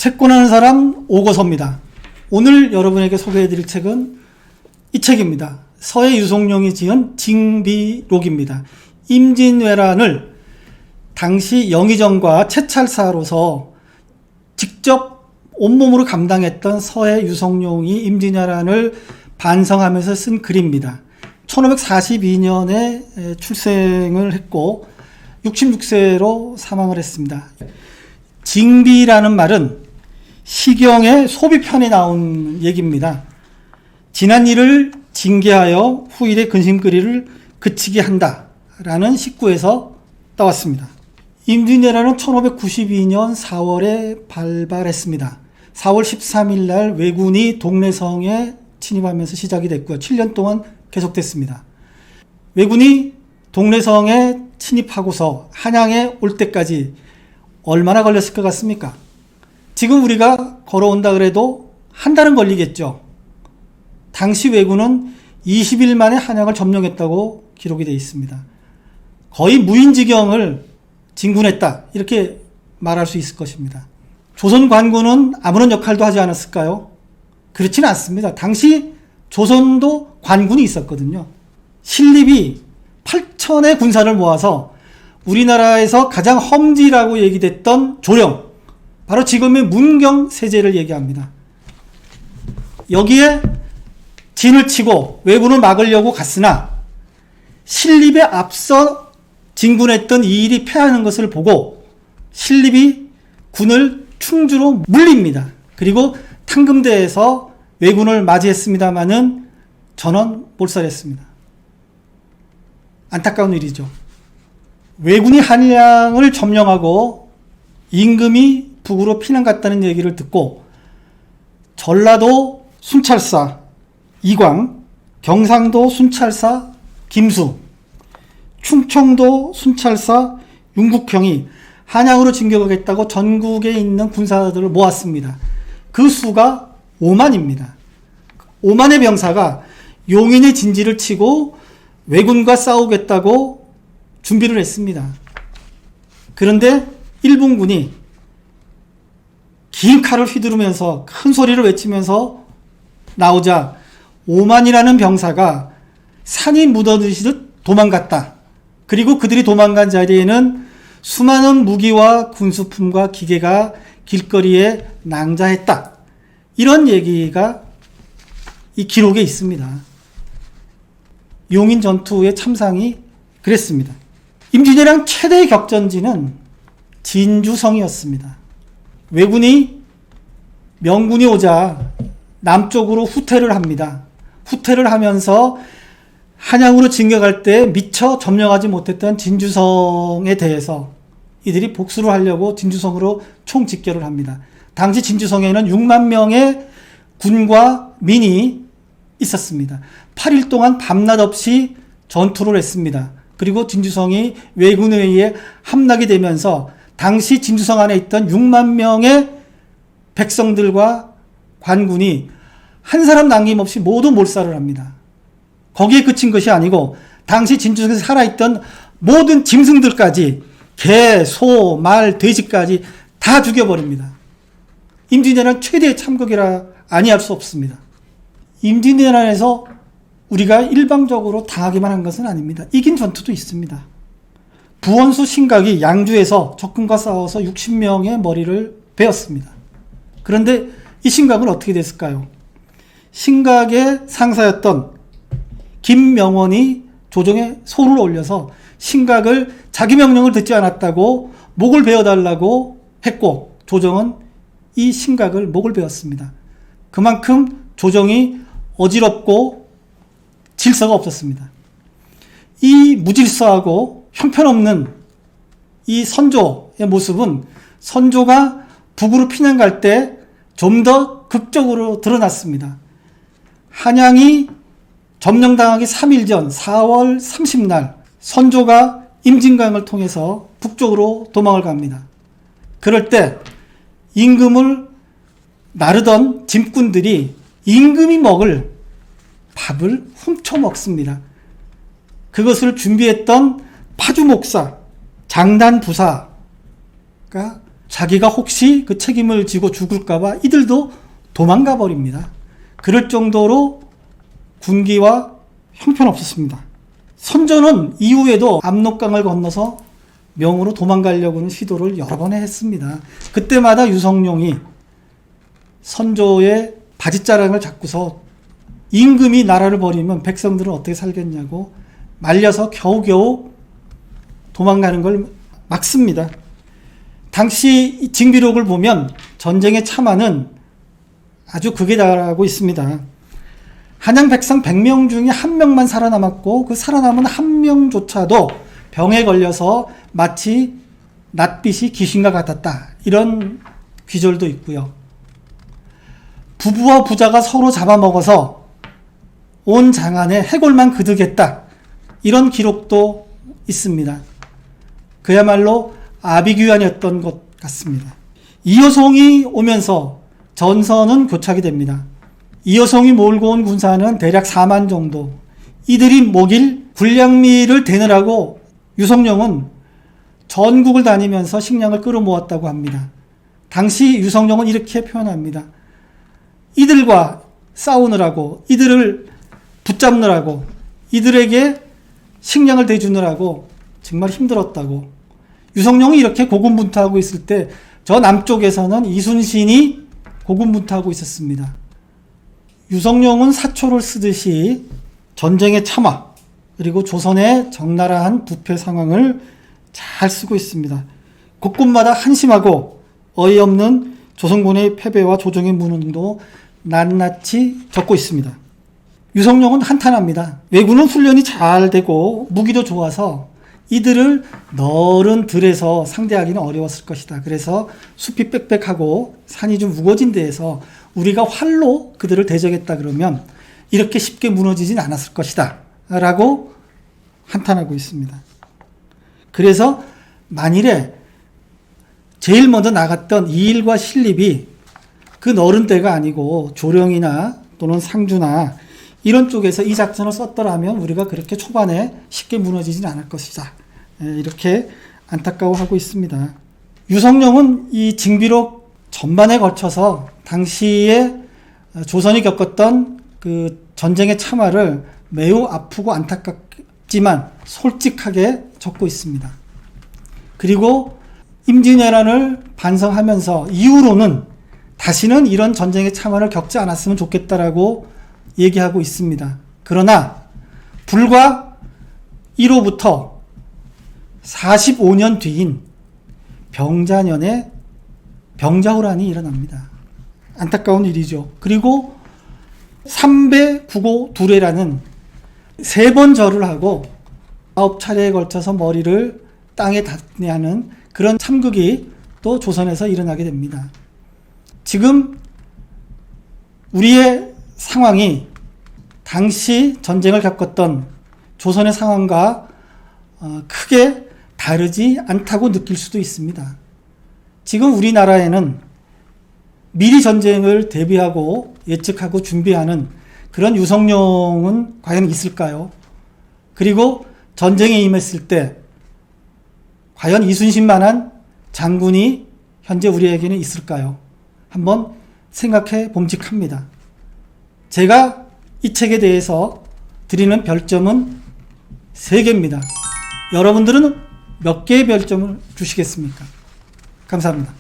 채권하는 사람 오거섭입니다. 오늘 여러분에게 소개해드릴 책은 이 책입니다. 서해 유송룡이 지은 징비록입니다. 임진왜란을 당시 영의정과 채찰사로서 직접 온몸으로 감당했던 서해 유송룡이 임진왜란을 반성하면서 쓴 글입니다. 1542년에 출생을 했고 66세로 사망을 했습니다. 징비라는 말은 시경의 소비편에 나온 얘기입니다. 지난 일을 징계하여 후일의 근심거리를 그치게 한다라는 식구에서 따왔습니다. 임진왜란은 1592년 4월에 발발했습니다. 4월 13일 날 왜군이 동래성에 침입하면서 시작이 됐고요. 7년 동안 계속됐습니다. 왜군이 동래성에 침입하고서 한양에 올 때까지 얼마나 걸렸을 것 같습니까? 지금 우리가 걸어온다 그래도 한 달은 걸리겠죠. 당시 왜군은 20일 만에 한양을 점령했다고 기록이 되어 있습니다. 거의 무인지경을 진군했다 이렇게 말할 수 있을 것입니다. 조선 관군은 아무런 역할도 하지 않았을까요? 그렇지는 않습니다. 당시 조선도 관군이 있었거든요. 신립이 8천의 군사를 모아서 우리나라에서 가장 험지라고 얘기됐던 조령, 바로 지금의 문경세제를 얘기합니다. 여기에 진을 치고 왜군을 막으려고 갔으나 신립에 앞서 진군했던 이일이 패하는 것을 보고 신립이 군을 충주로 물립니다. 그리고 탕금대에서 왜군을 맞이했습니다마는 전원 몰살했습니다. 안타까운 일이죠. 왜군이 한양을 점령하고 임금이 북으로 피난 갔다는 얘기를 듣고 전라도 순찰사 이광, 경상도 순찰사 김수, 충청도 순찰사 윤국형이 한양으로 진격하겠다고 전국에 있는 군사들을 모았습니다. 그 수가 5만입니다. 5만의 병사가 용인의 진지를 치고 왜군과 싸우겠다고 준비를 했습니다. 그런데 일본군이 긴 칼을 휘두르면서 큰 소리를 외치면서 나오자 5만이라는 병사가 산이 묻어드시듯 도망갔다. 그리고 그들이 도망간 자리에는 수많은 무기와 군수품과 기계가 길거리에 낭자했다. 이런 얘기가 이 기록에 있습니다. 용인 전투의 참상이 그랬습니다. 임진왜란 최대 격전지는 진주성이었습니다. 왜군이 명군이 오자 남쪽으로 후퇴를 합니다. 후퇴를 하면서 한양으로 진격할 때 미처 점령하지 못했던 진주성에 대해서 이들이 복수를 하려고 진주성으로 총집결을 합니다. 당시 진주성에는 6만 명의 군과 민이 있었습니다. 8일 동안 밤낮 없이 전투를 했습니다. 그리고 진주성이 왜군에 의해 함락이 되면서 당시 진주성 안에 있던 6만 명의 백성들과 관군이 한 사람 남김없이 모두 몰살을 합니다. 거기에 그친 것이 아니고 당시 진주성에서 살아있던 모든 짐승들까지 개, 소, 말, 돼지까지 다 죽여버립니다. 임진왜란 최대의 참극이라 아니할 수 없습니다. 임진왜란에서 우리가 일방적으로 당하기만 한 것은 아닙니다. 이긴 전투도 있습니다. 부원수 신각이 양주에서 적군과 싸워서 60명의 머리를 베었습니다. 그런데 이 신각은 어떻게 됐을까요? 신각의 상사였던 김명원이 조정에 소를 올려서 신각을 자기 명령을 듣지 않았다고 목을 베어달라고 했고 조정은 이 신각을 목을 베었습니다. 그만큼 조정이 어지럽고 질서가 없었습니다. 이 무질서하고 형편없는 이 선조의 모습은 선조가 북으로 피난 갈 때 좀 더 극적으로 드러났습니다. 한양이 점령당하기 3일 전 4월 30날 선조가 임진강을 통해서 북쪽으로 도망을 갑니다. 그럴 때 임금을 나르던 짐꾼들이 임금이 먹을 밥을 훔쳐 먹습니다. 그것을 준비했던 파주목사, 장단부사가 자기가 혹시 그 책임을 지고 죽을까봐 이들도 도망가 버립니다. 그럴 정도로 군기와 형편없었습니다. 선조는 이후에도 압록강을 건너서 명으로 도망가려고는 시도를 여러 번 했습니다. 그때마다 유성룡이 선조의 바짓자랑을 잡고서 임금이 나라를 버리면 백성들은 어떻게 살겠냐고 말려서 겨우겨우 도망가는 걸 막습니다. 당시 징비록을 보면 전쟁의 참화는 아주 극에 달하고 있습니다. 한양 백성 100명 중에 1명만 살아남았고 그 살아남은 1명조차도 병에 걸려서 마치 낯빛이 귀신과 같았다. 이런 귀절도 있고요. 부부와 부자가 서로 잡아먹어서 온 장안에 해골만 그득했다. 이런 기록도 있습니다. 그야말로 아비규환이었던 것 같습니다. 이효송이 오면서 전선은 교착이 됩니다. 이효송이 몰고 온 군사는 대략 4만 정도. 이들이 목일 군량미를 대느라고 유성룡은 전국을 다니면서 식량을 끌어모았다고 합니다. 당시 유성룡은 이렇게 표현합니다. 이들과 싸우느라고, 이들을 붙잡느라고, 이들에게 식량을 대주느라고 정말 힘들었다고. 유성룡이 이렇게 고군분투하고 있을 때 저 남쪽에서는 이순신이 고군분투하고 있었습니다. 유성룡은 사초를 쓰듯이 전쟁의 참화 그리고 조선의 적나라한 부패 상황을 잘 쓰고 있습니다. 곳곳마다 한심하고 어이없는 조선군의 패배와 조정의 무능도 낱낱이 적고 있습니다. 유성룡은 한탄합니다. 왜군은 훈련이 잘 되고 무기도 좋아서 이들을 넓은 들에서 상대하기는 어려웠을 것이다. 그래서 숲이 빽빽하고 산이 좀 우거진 데에서 우리가 활로 그들을 대적했다 그러면 이렇게 쉽게 무너지진 않았을 것이다. 라고 한탄하고 있습니다. 그래서 만일에 제일 먼저 나갔던 이일과 신립이 그 넓은 데가 아니고 조령이나 또는 상주나 이런 쪽에서 이 작전을 썼더라면 우리가 그렇게 초반에 쉽게 무너지진 않을 것이다. 이렇게 안타까워하고 있습니다. 유성룡은 이 징비록 전반에 걸쳐서 당시에 조선이 겪었던 그 전쟁의 참화를 매우 아프고 안타깝지만 솔직하게 적고 있습니다. 그리고 임진왜란을 반성하면서 이후로는 다시는 이런 전쟁의 참화를 겪지 않았으면 좋겠다라고 얘기하고 있습니다. 그러나 불과 1호부터 45년 뒤인 병자년에 병자호란이 일어납니다. 안타까운 일이죠. 그리고 3배 국오 두례라는 3번 절을 하고 9차례에 걸쳐서 머리를 땅에 닿게 하는 그런 참극이 또 조선에서 일어나게 됩니다. 지금 우리의 상황이 당시 전쟁을 겪었던 조선의 상황과 크게 다르지 않다고 느낄 수도 있습니다. 지금 우리나라에는 미리 전쟁을 대비하고 예측하고 준비하는 그런 유성룡은 과연 있을까요? 그리고 전쟁에 임했을 때 과연 이순신만한 장군이 현재 우리에게는 있을까요? 한번 생각해 봄직합니다. 제가 이 책에 대해서 드리는 별점은 3개입니다. 여러분들은 몇 개의 별점을 주시겠습니까? 감사합니다.